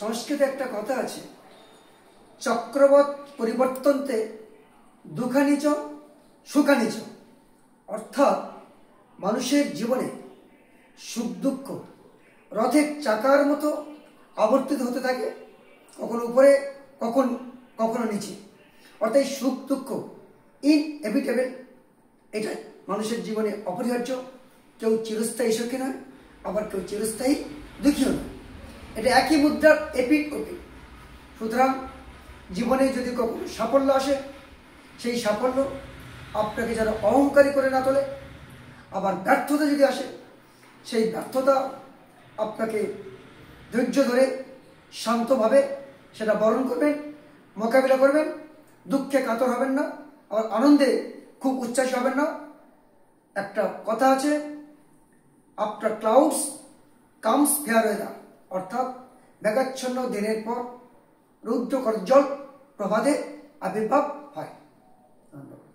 সংস্কৃতে একটা কথা আছে, চক্রবৎ পরিবর্তনতে দুঃখানি চ সুখানি চ। অর্থাৎ মানুষের জীবনে সুখ দুঃখ রথের চাকার মতো আবর্তিত হতে থাকে, কখনো উপরে কখনো নিচে। অর্থাৎ সুখ দুঃখ ইনএভিটেবল, এটাই মানুষের জীবনে অপরিহার্য। কেউ চিরস্থায়ী সুখী নয়, আবার কেউ চিরস্থায়ী দুঃখীও নয়। এটা একই মুদ্রার এপিঠ ওপিঠ। সুতরাং জীবনে যদি কখনো সাফল্য আসে, সেই সাফল্য আপনাকে যেন অহংকারী করে না তোলে। আবার ব্যর্থতা যদি আসে, সেই ব্যর্থতা আপনাকে ধৈর্য ধরে শান্তভাবে সেটা বরণ করবেন, মোকাবিলা করবেন। দুঃখে কাতর হবেন না, আবার আনন্দে খুব উচ্ছ্বাসী হবেন না। একটা কথা আছে, after clouds comes fair weather. অর্থাৎ মেঘাচ্ছন্ন দিনের পর রৌদ্রকজ্জ্বল প্রভাতে আবির্ভাব হয়। ধন্যবাদ।